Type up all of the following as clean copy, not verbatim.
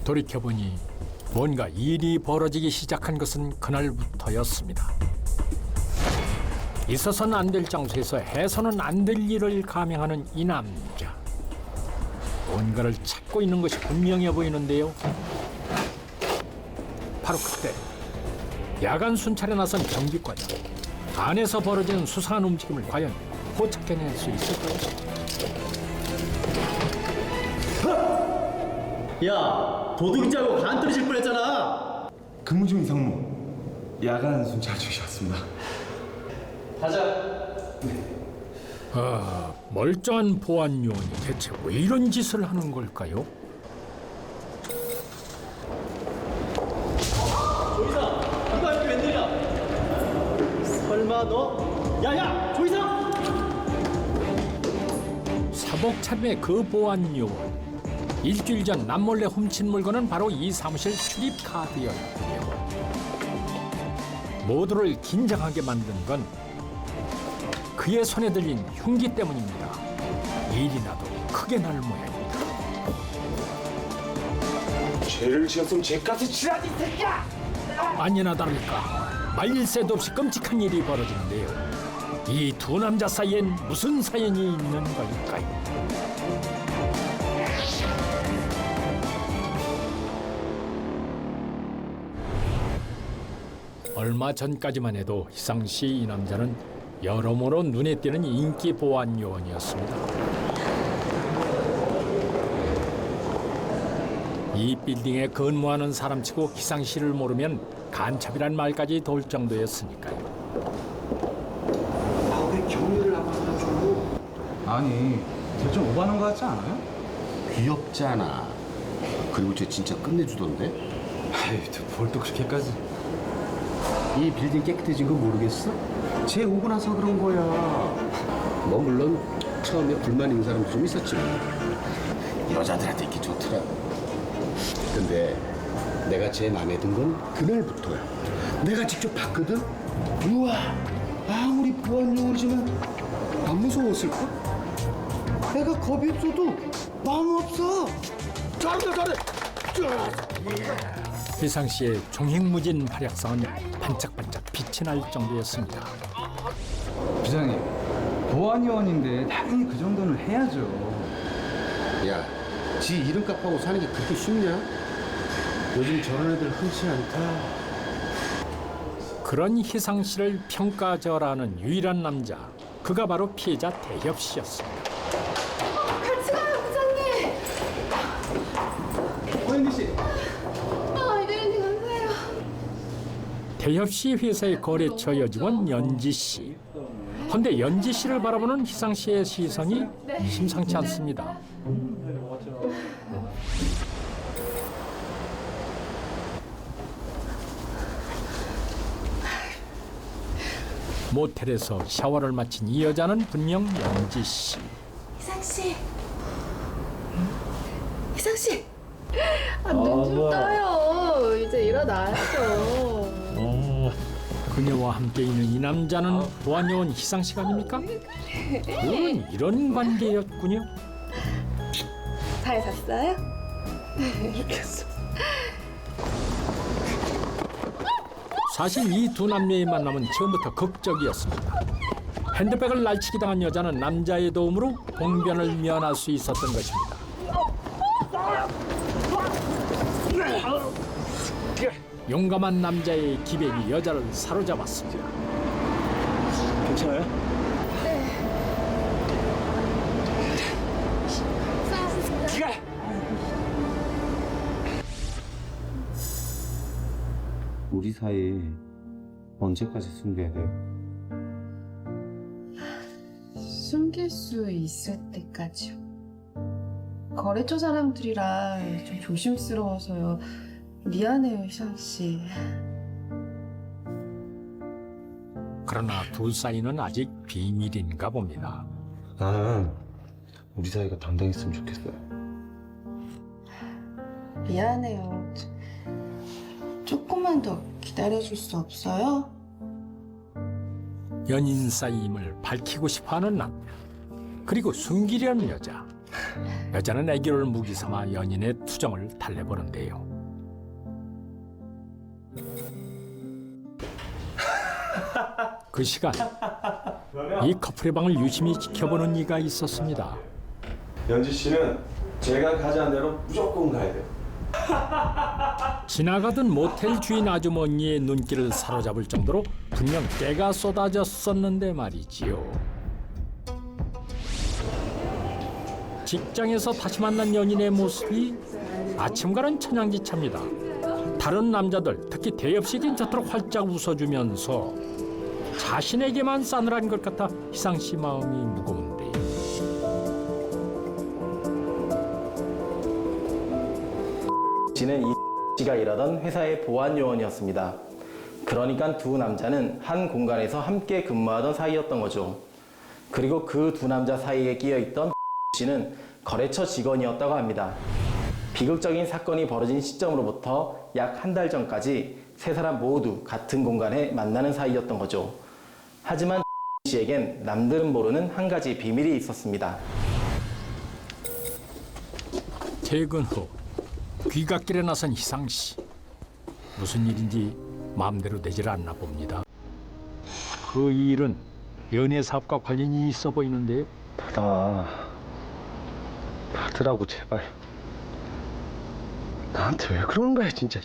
돌이켜보니 뭔가 일이 벌어지기 시작한 것은 그날부터였습니다. 있어서는 안 될 장소에서 해서는 안 될 일을 감행하는 이 남자. 뭔가를 찾고 있는 것이 분명해 보이는데요. 바로 그때 야간 순찰에 나선 경비과장. 안에서 벌어지는 수상한 움직임을 과연 포착해낼 수 있을까요? 야, 도둑인 알고 간 떨어질 뻔했잖아. 근무 중 이상무 야간 순찰 중이었습니다. 가자. 멀쩡한 보안 요원이 대체 왜 이런 짓을 하는 걸까요? 조이상, 이거 할게 웬일이야? 설마 너? 야야, 조이상! 사복 차림의 그 보안 요원. 일주일 전 남몰래 훔친 물건은 바로 이 사무실 출입 카드였군요. 모두를 긴장하게 만든 건 그의 손에 들린 흉기 때문입니다. 일이 나도 크게 날 모양입니다. 죄를 지었으면 죄값을 치라니 새끼야! 아니나 다를까 말릴 새도 없이 끔찍한 일이 벌어지는데요. 이 두 남자 사이엔 무슨 사연이 있는 걸까요? 얼마 전까지만 해도 희상시 이 남자는 여러모로 눈에 띄는 인기 보안 요원이었습니다. 이 빌딩에 근무하는 사람치고 희상시를 모르면 간첩이란 말까지 돌 정도였으니까요. 왜 경위를 안 받아줘? 아니, 쟤좀 오버하는 거 같지 않아요? 귀엽잖아. 그리고 쟤 진짜 끝내주던데? 아이, 뭘 또 그렇게까지? 이 빌딩 깨끗해진 거 모르겠어? 쟤 오고 나서 그런 거야. 뭐 물론 처음에 불만 있는 사람도 좀 있었지. 여자들한테 인기 좋더라. 근데 내가 쟤 마음에 든 건 그날부터야. 내가 직접 봤거든? 우와, 아무리 보안 요원이지만 안 무서웠을까? 내가 겁이 없어도 마음 없어. 잘해. 희상시의 종횡무진 활약상은 반짝반짝 빛이 날 정도였습니다. 부장님, 보안요원인데 당연히 그 정도는 해야죠. 야, 지 이름값하고 사는 게 그렇게 쉽냐? 요즘 저런 애들 흔치 않다. 그런 희상시를 평가절하는 유일한 남자, 그가 바로 피해자 대협 씨였습니다. 같이 가요, 부장님. 허인미 씨. 이대리님 감사해요. 대협 씨 회사의 거래처 여직원 연지 씨. 헌데 연지 씨를 바라보는 희상 씨의 시선이 심상치 않습니다. 모텔에서 샤워를 마친 이 여자는 분명 연지 씨. 희상 씨. 희상 씨. 눈 좀 떠요. 이제 일어나야죠. 그녀와 함께 있는 이 남자는 보안요원 희상 씨가 아닙니까? 그런 이런 관계였군요. 잘 잤어요? 사실 이 두 남녀의 만남은 처음부터 극적이었습니다. 핸드백을 날치기 당한 여자는 남자의 도움으로 봉변을 면할 수 있었던 것입니다. 용감한 남자의 기백이 여자를 사로잡았습니다. 괜찮아요? 우리 사이 언제까지 숨겨야 돼요? 숨길 수 있을 때까지요. 거래처 사람들이라 좀 조심스러워서요. 미안해요, 희상 씨. 그러나 둘 사이는 아직 비밀인가 봅니다. 나는 우리 사이가 당당했으면 좋겠어요. 미안해요. 조금만 더 기다려줄 수 없어요? 연인 사이임을 밝히고 싶어하는 남자, 그리고 숨기려는 여자. 여자는 애교를 무기 삼아 연인의 투정을 달래보는데요. 그 시간 이 커플의 방을 유심히 지켜보는 이가 있었습니다. 연지 씨는 제가 가자는 대로 무조건 가야 돼요. 지나가던 모텔 주인 아주머니의 눈길을 사로잡을 정도로 분명 때가 쏟아졌었는데 말이지요. 직장에서 다시 만난 연인의 모습이 아침과는 천양지차입니다. 다른 남자들, 특히 대엽씨에겐 저토록 활짝 웃어주면서 자신에게만 싸늘한 것 같아 희상 씨 마음이 무거운데. 씨는 이 씨가 일하던 회사의 보안 요원이었습니다. 그러니까 두 남자는 한 공간에서 함께 근무하던 사이였던 거죠. 그리고 그 두 남자 사이에 끼어 있던 씨는 거래처 직원이었다고 합니다. 비극적인 사건이 벌어진 시점으로부터 약 한 달 전까지 세 사람 모두 같은 공간에 만나는 사이였던 거죠. 하지만 씨에겐 남들은 모르는 한 가지 비밀이 있었습니다. 퇴근 후 귀갓길에 나선 희상 씨. 무슨 일인지 마음대로 되질 않나 봅니다. 그 일은 연애 사업과 관련이 있어 보이는데요. 받으라고 제발. 나한테 왜 그러는 거야 진짜.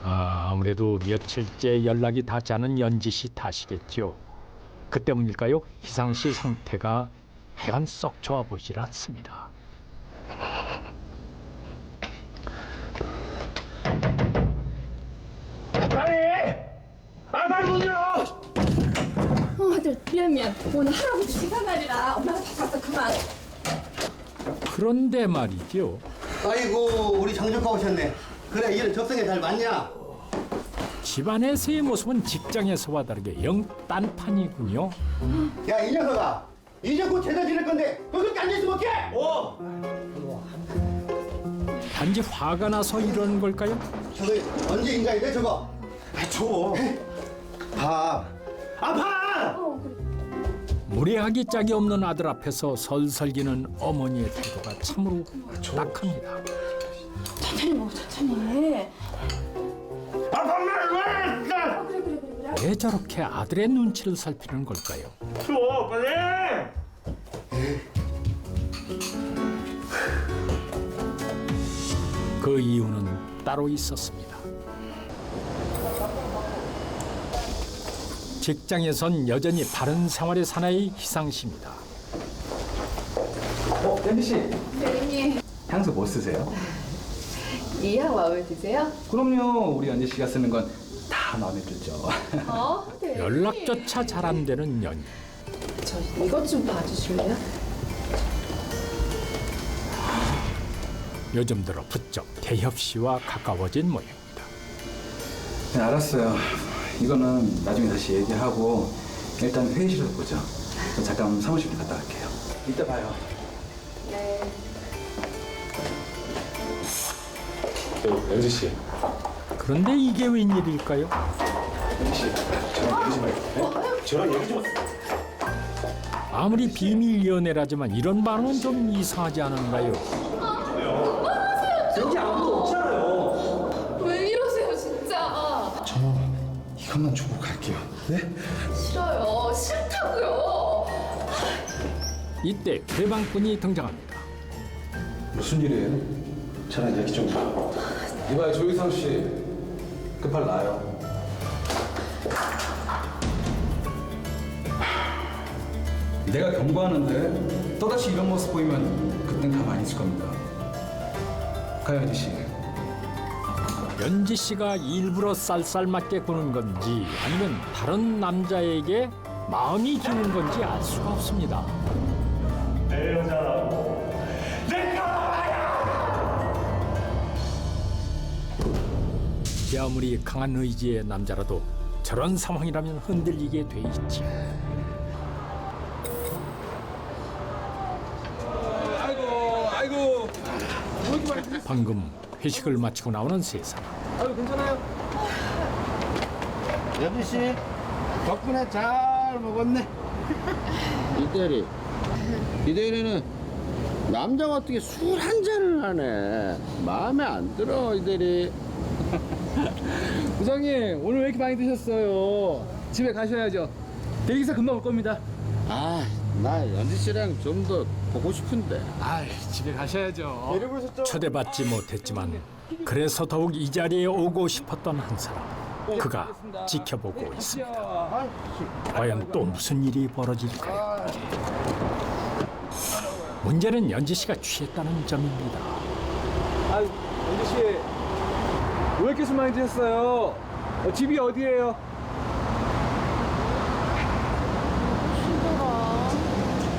아무래도 며칠째 연락이 닿지 않은 연지 씨 탓이겠죠. 그 때문일까요? 희상 씨 상태가 하여간 썩 좋아 보이질 않습니다. 아들 미안 오늘 할아버지 시간 날이라 엄마가 바빴어 그만. 그런데 말이죠. 아이고 우리 장조카 오셨네. 그래 일은 적성에 잘 맞냐? 집안에서의 모습은 직장에서와 다르게 영 딴판이군요. 야 이 녀석아 이제 곧 제사 지낼 건데 너 그렇게 앉아있으면 어떡해? 단지 화가 나서 이러는 걸까요? 저거 언제 인가이래 저거? 줘. 밥. 무례하기 짝이 없는 아들 앞에서 설설기는 어머니의 태도가 참으로 딱합니다. 천천히 먹어 천천히. 왜 저렇게 아들의 눈치를 살피는 걸까요? 그 이유는 따로 있었습니다. 직장에선 여전히 바른 생활의 사나이 희상 씨입니다. 연지 씨, 선생님 향수 뭐 쓰세요? 이향 마음에 드세요? 그럼요. 우리 연지 씨가 쓰는 건 다 마음에 들죠. 네. 연락조차 잘 안 되는 연인. 저 이것 좀 봐주실래요? 요즘 들어 부쩍 대협 씨와 가까워진 모양입니다. 네, 알았어요. 이거는 나중에 다시 얘기하고 일단 회의실에서 보죠. 저 잠깐 사무실 갔다 갈게요. 이따 봐요. 연지 씨. 그런데 이게 웬일일까요? 연지 씨. 저랑 얘기 좀 해요. 네? 저랑 얘기 좀 하세요. 아무리 비밀 연애라지만 이런 반응은 좀 이상하지 않은가요? 왜 이러세요 진짜. 이것만 주고 갈게요. 네? 싫어요 싫다고요. 이때 회방꾼이 등장합니다. 무슨 일이에요? 저랑 얘기 좀 해요. 이봐요, 조희성 씨. 급할 나요. 내가 경고하는데 또다시 이런 모습 보이면 그땐 가만히 있을 겁니다. 가요, 연지 씨. 연지 씨가 일부러 쌀쌀맞게 구는 건지 아니면 다른 남자에게 마음이 기는 건지 알 수가 없습니다. 아무리 강한 의지의 남자라도 저런 상황이라면 흔들리게 돼 있지. 방금 회식을 마치고 나오는 세 사람. 여비 씨 덕분에 잘 먹었네. 이 대리는 남자가 어떻게 술 한 잔을 하네. 마음에 안 들어 이들이. 부장님 오늘 왜 이렇게 많이 드셨어요? 집에 가셔야죠. 대기사 금방 올 겁니다. 아, 나 연지 씨랑 좀 더 보고 싶은데. 아, 집에 가셔야죠. 초대받지 못했지만 그래서 더욱 이 자리에 오고 싶었던 한 사람. 그가 지켜보고 있습니다. 과연 또 무슨 일이 벌어질까요? 문제는 연지 씨가 취했다는 점입니다. 아, 연지 씨, 왜 이렇게 술 많이 드셨어요? 집이 어디예요?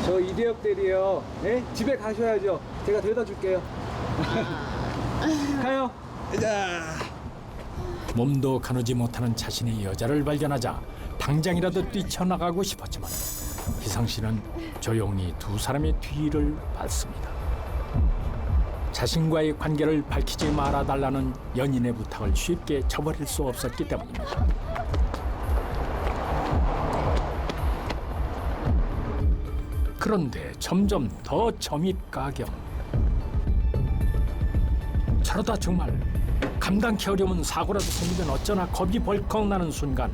저 이대역 대리요. 네? 집에 가셔야죠. 제가 데려다 줄게요. 가요. 몸도 가누지 못하는 자신의 여자를 발견하자 당장이라도 뛰쳐나가고 싶었지만 희상 씨는 조용히 두 사람의 뒤를 봤습니다. 자신과의 관계를 밝히지 말아달라는 연인의 부탁을 쉽게 저버릴 수 없었기 때문입니다. 그런데 점점 더 점입가경. 저러다 정말 감당치 어려운 사고라도 생기면 어쩌나 겁이 벌컥 나는 순간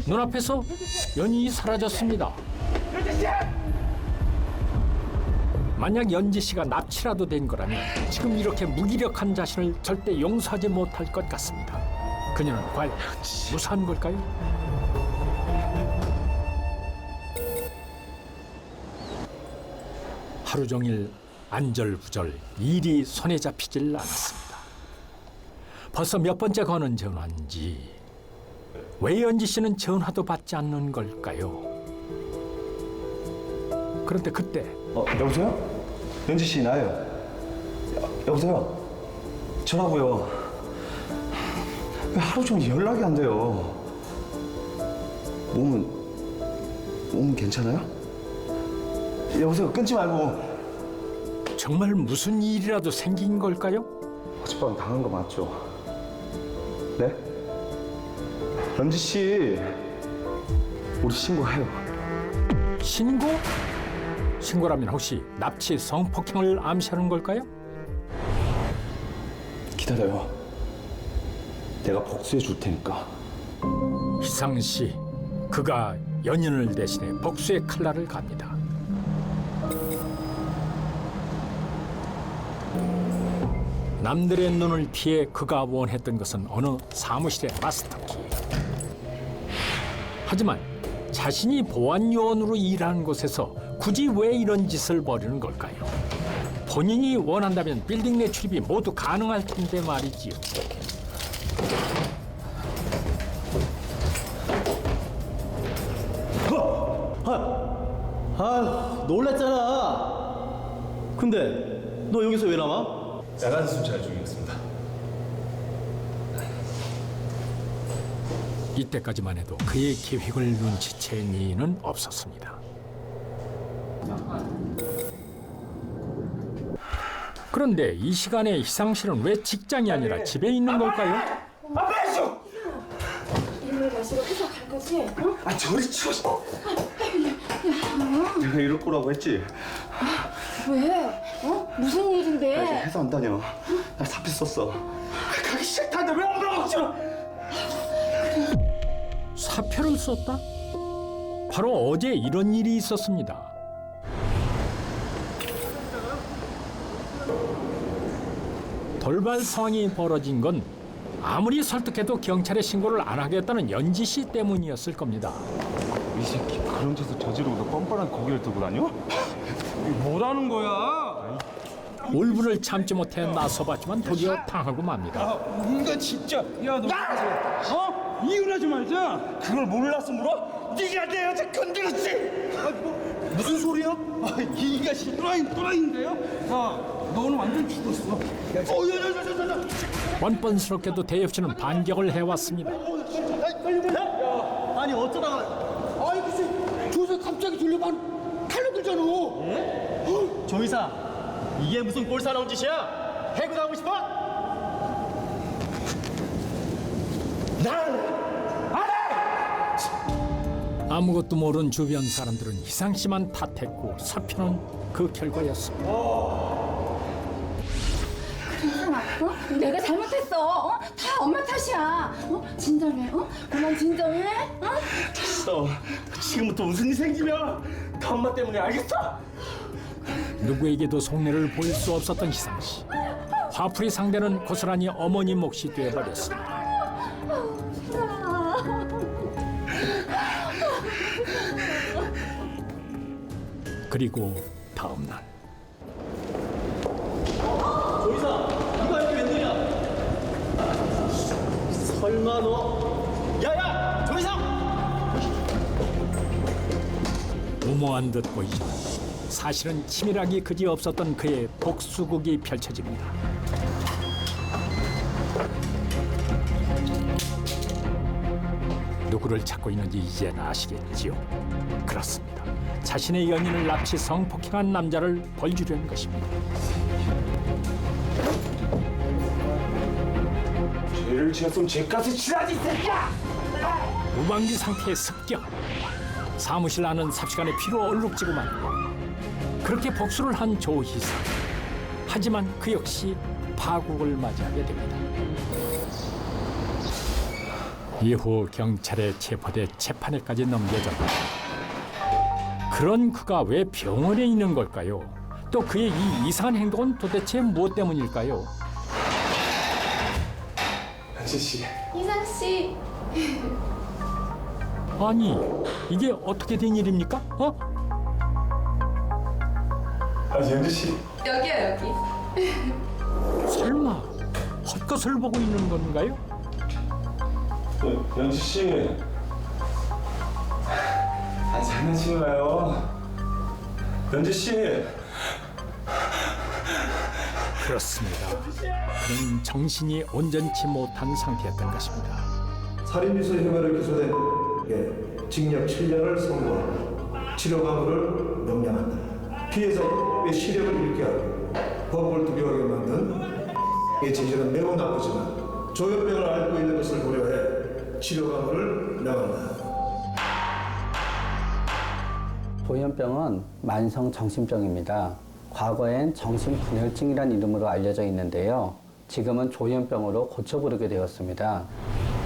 눈앞에서 연인이 사라졌습니다. 만약 연지 씨가 납치라도 된 거라면 지금 이렇게 무기력한 자신을 절대 용서하지 못할 것 같습니다. 그녀는 과연 무사한 걸까요? 하루 종일 안절부절 일이 손에 잡히질 않았습니다. 벌써 몇 번째 거는 전화인지 왜 연지 씨는 전화도 받지 않는 걸까요? 그런데 그때 여보세요? 연지 씨 나예요. 여보세요? 저라고요. 왜 하루 종일 연락이 안 돼요? 몸은 괜찮아요? 여보세요? 끊지 말고. 정말 무슨 일이라도 생긴 걸까요? 어젯밤 당한 거 맞죠? 네? 연지 씨, 우리 신고해요. 신고? 신고라면 혹시 납치 성폭행을 암시하는 걸까요? 기다려요. 내가 복수해 줄 테니까. 희상 씨, 그가 연인을 대신해 복수의 칼날을 갑니다. 남들의 눈을 피해 그가 원했던 것은 어느 사무실의 마스터키. 하지만 자신이 보안 요원으로 일하는 곳에서 굳이 왜 이런 짓을 벌이는 걸까요? 본인이 원한다면 빌딩 내 출입이 모두 가능할 텐데 말이지요. 놀랐잖아. 근데 너 여기서 왜 나와? 야간 순찰 중이었습니다. 이때까지만 해도 그의 계획을 눈치챈 이는 없었습니다. 그런데 이 시간에 희상 씨는 왜 직장이 아니라 집에 있는 걸까요? 이모의 마시고 회사 갈 거지? 응? 아, 저리 치워. 내가 이럴 거라고 했지. 왜? 어? 무슨 나 이제 일인데? 회사 안 다녀. 나 사표 썼어. 가기 싫다는데 왜 오라고 싫어? 사표를 썼다? 바로 어제 이런 일이 있었습니다. 돌발 상황이 벌어진 건 아무리 설득해도 경찰에 신고를 안 하겠다는 연지 씨 때문이었을 겁니다. 이 새끼 그런 짓을 저지르고도 뻔뻔한 고개를 들고 다녀? 뭐라는 거야? 울분을 참지 못해 나서봤지만 도리어 당하고 맙니다. 이거 진짜. 야, 너 어? 이혼하지 말자. 그걸 몰라서 물어? 네가 내 여자 건드렸지? 무슨 소리야? 이가 또라이인데요? 야, 너 오늘 완전 죽었어. 뻔뻔스럽게도 대엽 씨는 반격을 해왔습니다. 아니 어쩌다가 아이 무슨 조세 갑자기 들려만 달려들잖아. 조이사, 이게 무슨 꼴사나운 짓이야? 해고당하고 싶어? 아무것도 모르는 주변 사람들은 희상 씨만 탓했고 사표는 그 결과였습니다. 희상아, 내가 잘못했어. 다 엄마 탓이야. 진정해. 그만 진정해. 됐어. 지금부터 무슨 일 생기면 다 엄마 때문에 알겠어? 누구에게도 속내를 보일 수 없었던 희상 씨. 화풀이 상대는 고스란히 어머니 몫이 되어버렸습니다. 그리고 다음 날 조이사, 이거 이렇게 웬일이야? 설마 너? 야야, 조이사! 무모한 듯 보이지만 사실은 치밀하기 그지없었던 그의 복수극이 펼쳐집니다. 누구를 찾고 있는지 이젠 아시겠지요? 그렇습니다. 자신의 연인을 납치 성폭행한 남자를 벌주려는 것입니다. 죄를 지었으면 죄값을 치라지, 이 새끼야! 무방비 상태의 습격. 사무실 안은 삽시간에 피로 얼룩지고 말고 그렇게 복수를 한 조희상. 하지만 그 역시 파국을 맞이하게 됩니다. 이후 경찰에 체포돼 재판에까지 넘겨졌다. 그런 그가 왜 병원에 있는 걸까요? 또 그의 이 이상한 행동은 도대체 무엇 때문일까요? 현진 씨, 희상 씨. 아니, 이게 어떻게 된 일입니까? 아니 현진 씨. 여기야, 여기. 설마 헛것을 보고 있는 건가요? 현진 씨. 아, 장난치지 마요. 현진 씨. 그렇습니다. 그는 정신이 온전치 못한 상태였던 것입니다. 살인미수 혐의로 기소된 예, 징역 7년을 선고하고 치료 감호를 명령한다. 피해자의 시력을 잃게 하고 법을 두려워하게 만든 이 진실은 매우 나쁘지만 조현병을 앓고 있는 것을 고려해 치료 감호를 명한다. 조현병은 만성 정신병입니다. 과거엔 정신분열증이라는 이름으로 알려져 있는데요. 지금은 조현병으로 고쳐 부르게 되었습니다.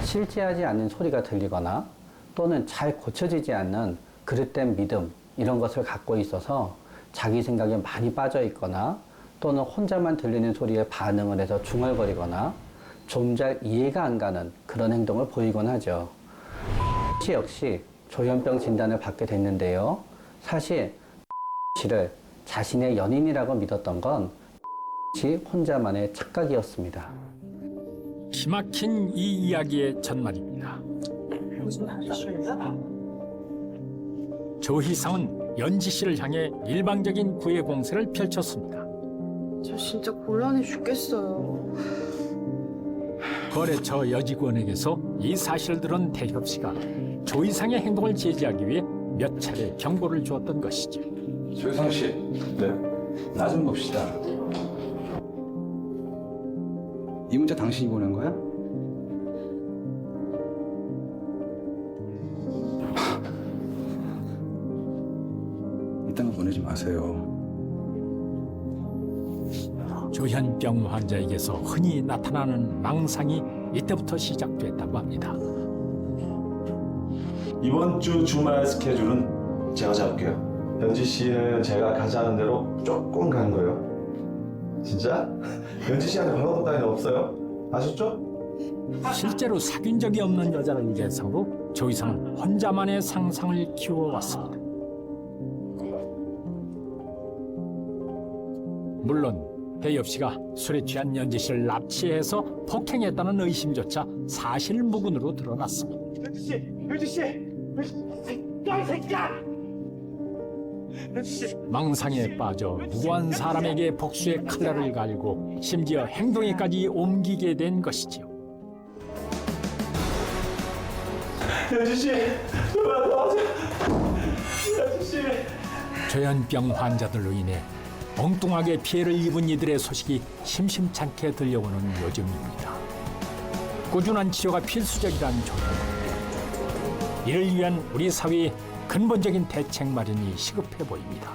실제하지 않는 소리가 들리거나 또는 잘 고쳐지지 않는 그릇된 믿음 이런 것을 갖고 있어서 자기 생각에 많이 빠져 있거나 또는 혼자만 들리는 소리에 반응을 해서 중얼거리거나 좀 잘 이해가 안 가는 그런 행동을 보이곤 하죠. 역시 조현병 진단을 받게 됐는데요. 사실 씨를 자신의 연인이라고 믿었던 건 혼자만의 착각이었습니다. 기막힌 이 이야기의 전말입니다. 조희상은 연지 씨를 향해 일방적인 구애 공세를 펼쳤습니다. 저 진짜 곤란해 죽겠어요. 거래처 여직원에게서 이 사실을 들은 대협 씨가 조희상의 행동을 제지하기 위해 몇 차례 경고를 주었던 것이죠. 조희상 씨, 네, 나 좀 봅시다. 이 문자 당신이 보낸 거야? 이딴 거 보내지 마세요. 조현병 환자에게서 흔히 나타나는 망상이 이때부터 시작됐다고 합니다. 이번 주 주말 스케줄은 제가 잡을게요. 현지 씨는 제가 가자는 대로 조금 가는 거예요. 진짜? 현지 씨한테 번호 따위는 없어요. 아셨죠? 실제로 사귄 적이 없는 여자를 예상으로 조희상은 혼자만의 상상을 키워왔습니다. 물론 대엽 씨가 술에 취한 연지 씨를 납치해서 폭행했다는 의심조차 사실무근으로 드러났습니다. 현지 씨, 현지 씨, 이 새끼야! 현지 씨. 망상에 빠져 무고한 사람에게 복수의 칼날을 갈고 심지어 행동에까지 옮기게 된 것이지요. 현지 씨, 제발 도와주세요. 현지 씨. 조현병 환자들로 인해 엉뚱하게 피해를 입은 이들의 소식이 심심찮게 들려오는 요즘입니다. 꾸준한 치료가 필수적이라는 조현병. 이를 위한 우리 사회의 근본적인 대책 마련이 시급해 보입니다.